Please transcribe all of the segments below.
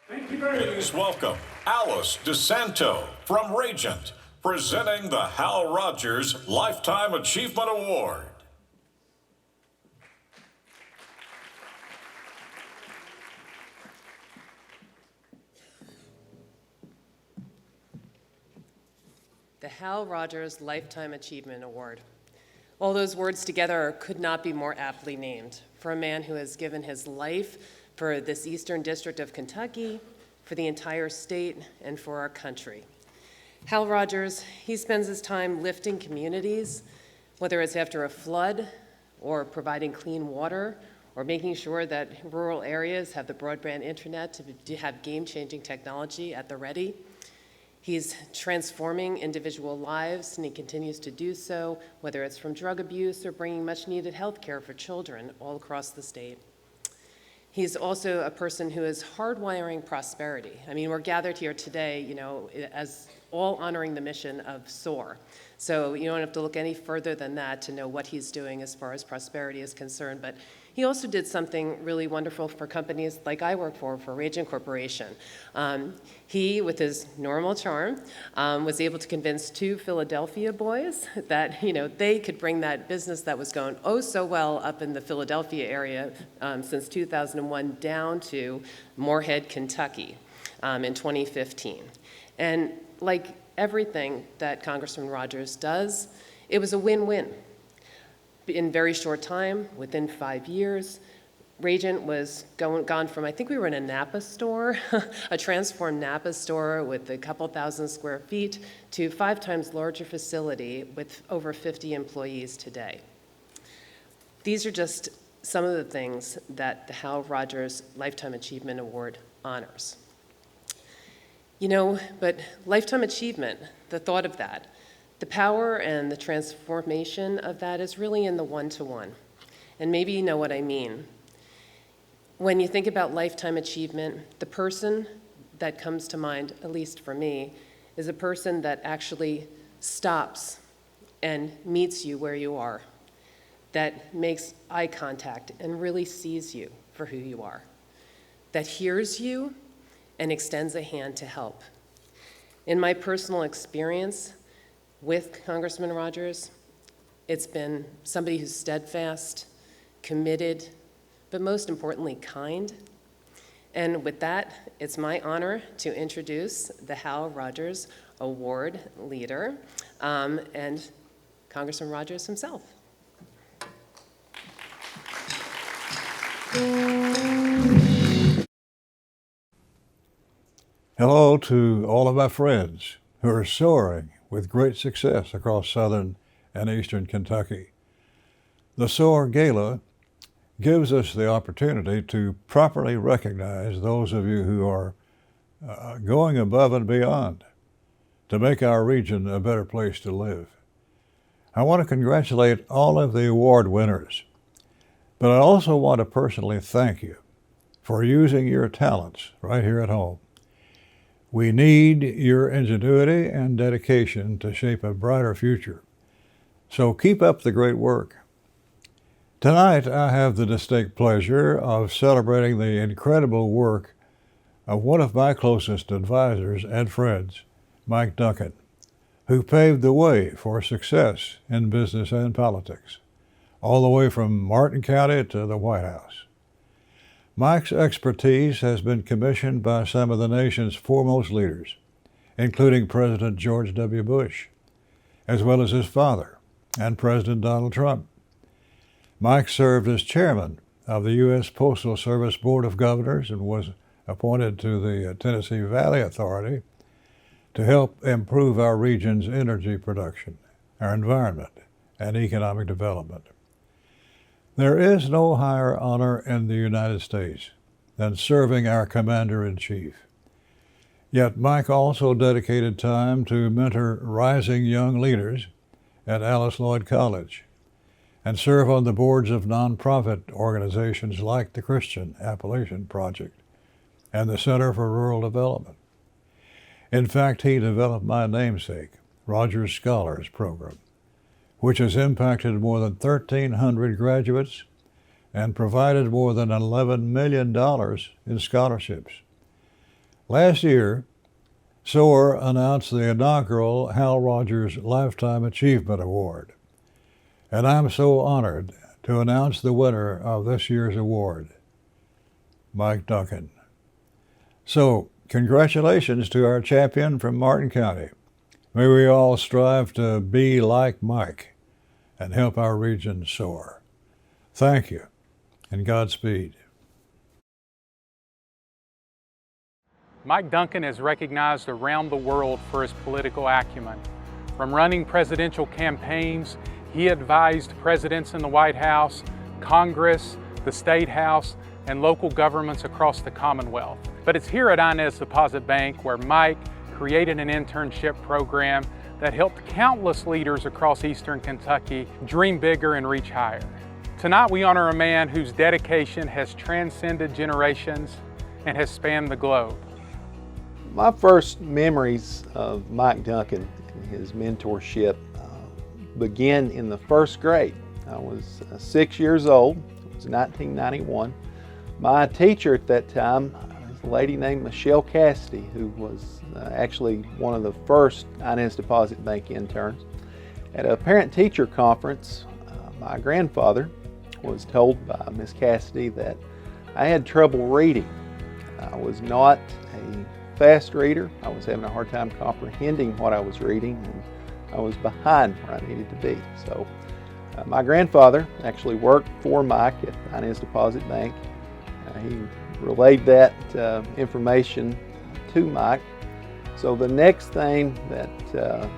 Please welcome Alice DeSanto from Regent, presenting the Hal Rogers Lifetime Achievement Award. The Hal Rogers Lifetime Achievement Award. All those words together could not be more aptly named for a man who has given his life for this Eastern District of Kentucky, for the entire state, and for our country. Hal Rogers, he spends his time lifting communities, whether it's after a flood or providing clean water or making sure that rural areas have the broadband internet to have game-changing technology at the ready. He's transforming individual lives, and he continues to do so, whether it's from drug abuse or bringing much-needed health care for children all across the state. He's also a person who is hardwiring prosperity. I mean, we're gathered here today, as all honoring the mission of SOAR. So you don't have to look any further than that to know what he's doing as far as prosperity is concerned. But he also did something really wonderful for companies like I work for Regent Corporation. He, with his normal charm, was able to convince two Philadelphia boys that they could bring that business that was going oh so well up in the Philadelphia area since 2001 down to Moorhead, Kentucky in 2015. And like everything that Congressman Rogers does, it was a win-win. In very short time, within 5 years, Regent was gone from, I think we were in a Napa store, a transformed Napa store with a couple thousand square feet, to 5 times larger facility with over 50 employees today. These are just some of the things that the Hal Rogers Lifetime Achievement Award honors. But lifetime achievement, the thought of that, the power and the transformation of that is really in the one-to-one. And maybe you know what I mean. When you think about lifetime achievement, the person that comes to mind, at least for me, is a person that actually stops and meets you where you are, that makes eye contact and really sees you for who you are, that hears you and extends a hand to help. In my personal experience with Congressman Rogers, it's been somebody who's steadfast, committed, but most importantly, kind. And with that, it's my honor to introduce the Hal Rogers Award leader and Congressman Rogers himself. Hello to all of my friends who are soaring with great success across southern and eastern Kentucky. The SOAR Gala gives us the opportunity to properly recognize those of you who are going above and beyond to make our region a better place to live. I want to congratulate all of the award winners, but I also want to personally thank you for using your talents right here at home. We need your ingenuity and dedication to shape a brighter future. So keep up the great work. Tonight, I have the distinct pleasure of celebrating the incredible work of one of my closest advisors and friends, Mike Duncan, who paved the way for success in business and politics, all the way from Martin County to the White House. Mike's expertise has been commissioned by some of the nation's foremost leaders, including President George W. Bush, as well as his father and President Donald Trump. Mike served as chairman of the U.S. Postal Service Board of Governors and was appointed to the Tennessee Valley Authority to help improve our region's energy production, our environment, and economic development. There is no higher honor in the United States than serving our Commander-in-Chief. Yet Mike also dedicated time to mentor rising young leaders at Alice Lloyd College and serve on the boards of nonprofit organizations like the Christian Appalachian Project and the Center for Rural Development. In fact, he developed my namesake, Rogers Scholars Program, which has impacted more than 1,300 graduates and provided more than $11 million in scholarships. Last year, SOAR announced the inaugural Hal Rogers Lifetime Achievement Award, and I'm so honored to announce the winner of this year's award, Mike Duncan. So, congratulations to our champion from Martin County. May we all strive to be like Mike and help our region soar. Thank you, and Godspeed. Mike Duncan is recognized around the world for his political acumen. From running presidential campaigns, he advised presidents in the White House, Congress, the State House, and local governments across the Commonwealth. But it's here at Inez Deposit Bank where Mike created an internship program that helped countless leaders across Eastern Kentucky dream bigger and reach higher. Tonight we honor a man whose dedication has transcended generations and has spanned the globe. My first memories of Mike Duncan and his mentorship began in the first grade. I was 6 years old. It was 1991. My teacher at that time was a lady named Michelle Cassidy, who was actually one of the first Inez Deposit Bank interns. At a parent-teacher conference, my grandfather was told by Miss Cassidy that I had trouble reading. I was not a fast reader. I was having a hard time comprehending what I was reading, and I was behind where I needed to be. So my grandfather actually worked for Mike at Inez Deposit Bank. He relayed that information to Mike. So the next thing that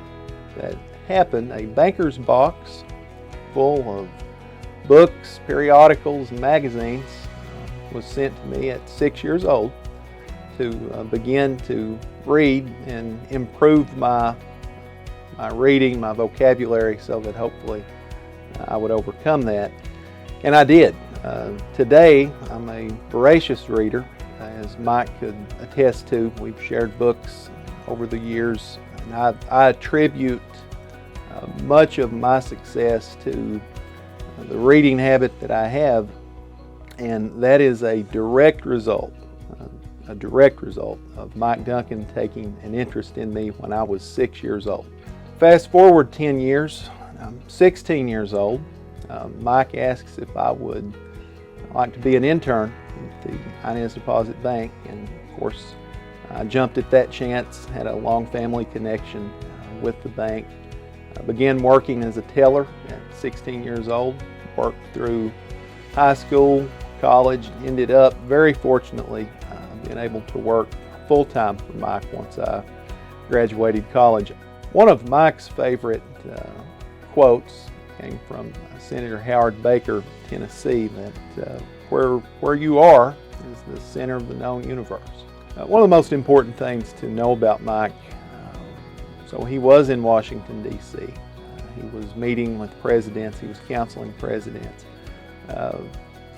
happened, a banker's box full of books, periodicals, and magazines was sent to me at 6 years old to begin to read and improve my reading, my vocabulary, so that hopefully I would overcome that. And I did. Today, I'm a voracious reader, as Mike could attest to. We've shared books over the years, and I attribute much of my success to the reading habit that I have, and that is a direct result of Mike Duncan taking an interest in me when I was 6 years old. Fast forward 10 years, I'm 16 years old. Mike asks if I would like to be an intern at the Inez Deposit Bank, and of course I jumped at that chance, had a long family connection with the bank. I began working as a teller at 16 years old, worked through high school, college, ended up very fortunately being able to work full-time for Mike once I graduated college. One of Mike's favorite quotes came from Senator Howard Baker, Tennessee, that where you are is the center of the known universe. One of the most important things to know about Mike, so he was in Washington, D.C. He was meeting with presidents, he was counseling presidents.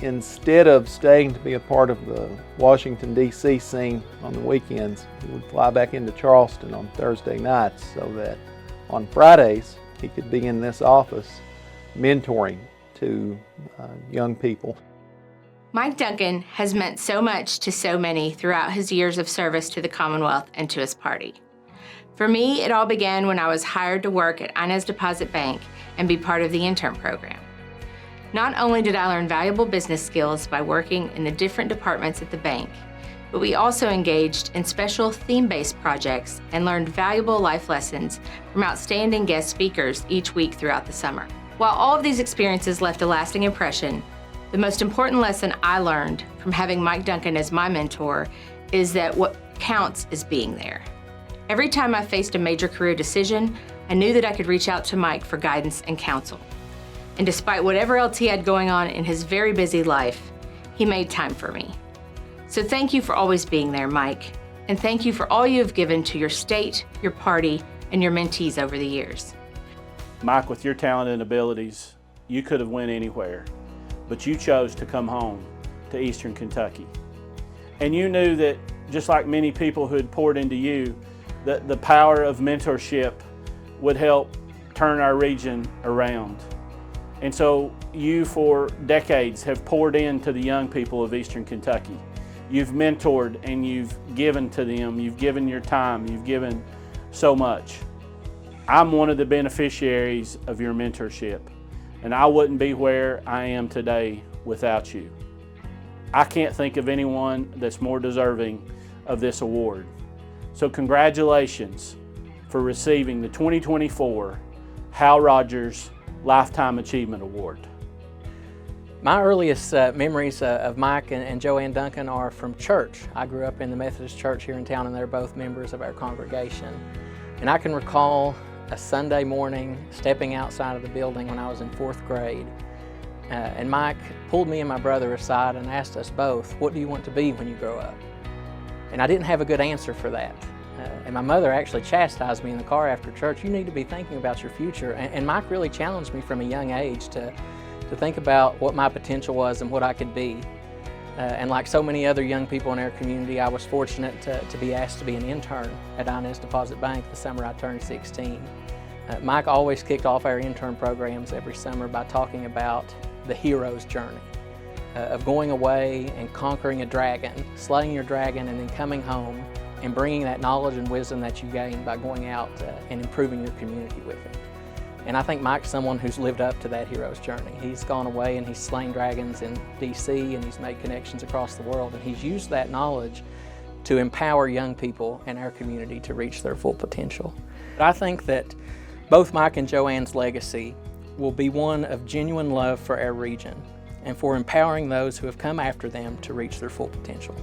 Instead of staying to be a part of the Washington, D.C. scene on the weekends, he would fly back into Charleston on Thursday nights so that on Fridays he could be in this office mentoring to young people. Mike Duncan has meant so much to so many throughout his years of service to the Commonwealth and to his party. For me, it all began when I was hired to work at Inez Deposit Bank and be part of the intern program. Not only did I learn valuable business skills by working in the different departments at the bank, but we also engaged in special theme-based projects and learned valuable life lessons from outstanding guest speakers each week throughout the summer. While all of these experiences left a lasting impression, the most important lesson I learned from having Mike Duncan as my mentor is that what counts is being there. Every time I faced a major career decision, I knew that I could reach out to Mike for guidance and counsel. And despite whatever else he had going on in his very busy life, he made time for me. So thank you for always being there, Mike. And thank you for all you have given to your state, your party, and your mentees over the years. Mike, with your talent and abilities, you could have went anywhere, but you chose to come home to Eastern Kentucky. And you knew that, just like many people who had poured into you, that the power of mentorship would help turn our region around. And so you, for decades, have poured into the young people of Eastern Kentucky. You've mentored and you've given to them. You've given your time. You've given so much. I'm one of the beneficiaries of your mentorship, and I wouldn't be where I am today without you. I can't think of anyone that's more deserving of this award. So congratulations for receiving the 2024 Hal Rogers Lifetime Achievement Award. My earliest memories of Mike and Joanne Duncan are from church. I grew up in the Methodist church here in town, and they're both members of our congregation. And I can recall a Sunday morning stepping outside of the building when I was in 4th grade. And Mike pulled me and my brother aside and asked us both, "What do you want to be when you grow up?" And I didn't have a good answer for that. And my mother actually chastised me in the car after church, "You need to be thinking about your future." And Mike really challenged me from a young age to think about what my potential was and what I could be. And like so many other young people in our community, I was fortunate to be asked to be an intern at Inez Deposit Bank the summer I turned 16. Mike always kicked off our intern programs every summer by talking about the hero's journey of going away and conquering a dragon, slaying your dragon, and then coming home and bringing that knowledge and wisdom that you gained by going out and improving your community with it. And I think Mike's someone who's lived up to that hero's journey. He's gone away and he's slain dragons in DC, and he's made connections across the world, and he's used that knowledge to empower young people in our community to reach their full potential. I think that both Mike and Joanne's legacy will be one of genuine love for our region and for empowering those who have come after them to reach their full potential.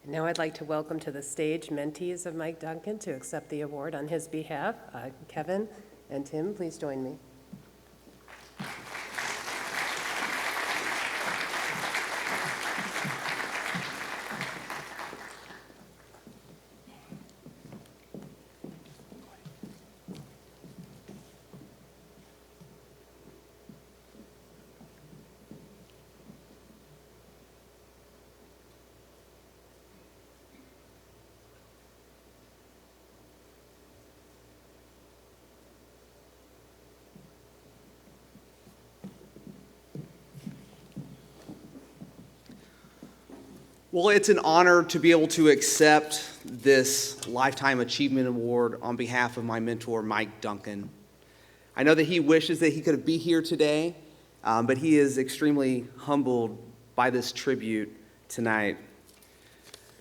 Now I'd like to welcome to the stage mentees of Mike Duncan to accept the award on his behalf. Kevin and Tim, please join me. Well, it's an honor to be able to accept this Lifetime Achievement Award on behalf of my mentor, Mike Duncan. I know that he wishes that he could be here today, but he is extremely humbled by this tribute tonight.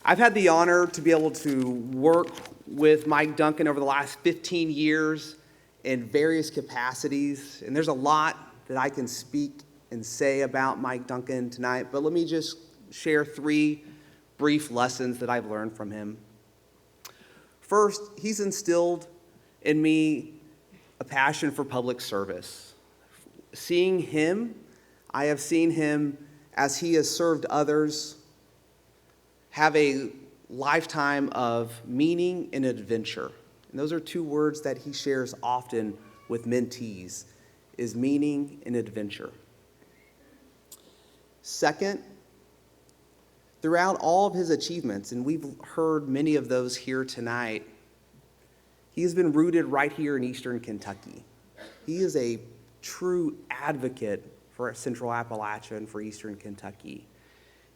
I've had the honor to be able to work with Mike Duncan over the last 15 years in various capacities, and there's a lot that I can speak and say about Mike Duncan tonight, but let me just share 3 brief lessons that I've learned from him. First, he's instilled in me a passion for public service. Seeing him, I have seen him as he has served others have a lifetime of meaning and adventure. And those are 2 words that he shares often with mentees, is meaning and adventure. Second, throughout all of his achievements, and we've heard many of those here tonight, he has been rooted right here in Eastern Kentucky. He is a true advocate for Central Appalachia and for Eastern Kentucky.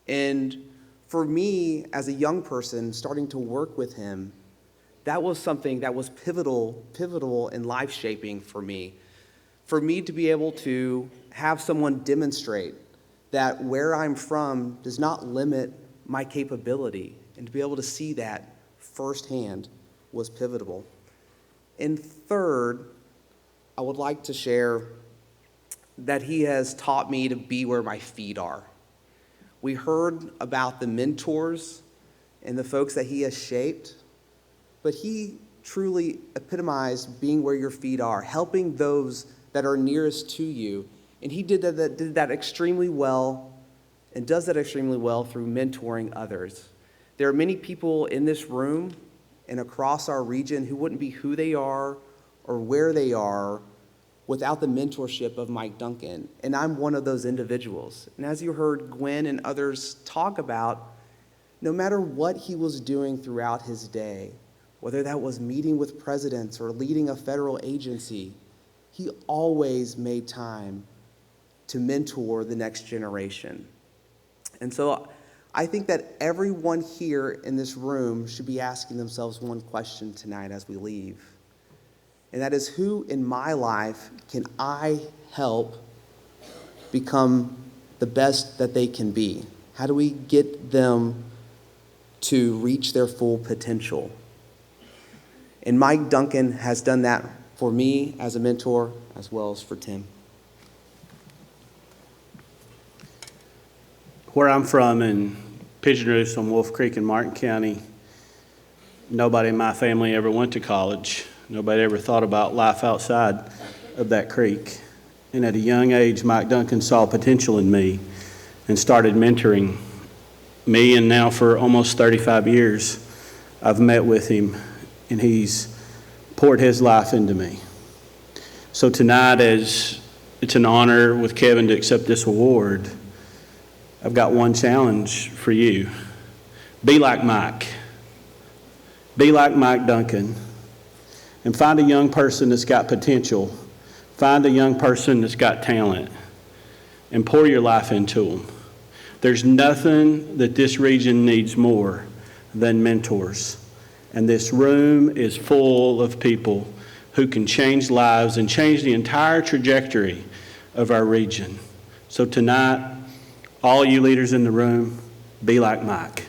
And for me, as a young person, starting to work with him, that was something that was pivotal and life-shaping for me. For me to be able to have someone demonstrate that where I'm from does not limit my capability, and to be able to see that firsthand was pivotal. And third, I would like to share that he has taught me to be where my feet are. We heard about the mentors and the folks that he has shaped, but he truly epitomized being where your feet are, helping those that are nearest to you. And he did that extremely well and does that extremely well through mentoring others. There are many people in this room and across our region who wouldn't be who they are or where they are without the mentorship of Mike Duncan. And I'm one of those individuals. And as you heard Gwen and others talk about, no matter what he was doing throughout his day, whether that was meeting with presidents or leading a federal agency, he always made time to mentor the next generation. And so I think that everyone here in this room should be asking themselves one question tonight as we leave. And that is, who in my life can I help become the best that they can be? How do we get them to reach their full potential? And Mike Duncan has done that for me as a mentor as well as for Tim. Where I'm from in Pigeon Roost on Wolf Creek in Martin County, nobody in my family ever went to college. Nobody ever thought about life outside of that creek. And at a young age, Mike Duncan saw potential in me and started mentoring me. And now for almost 35 years, I've met with him and he's poured his life into me. So tonight, as it's an honor with Kevin to accept this award, I've got one challenge for you. Be like Mike. Be like Mike Duncan. And find a young person that's got potential. Find a young person that's got talent. And pour your life into them. There's nothing that this region needs more than mentors. And this room is full of people who can change lives and change the entire trajectory of our region. So tonight, all you leaders in the room, be like Mike.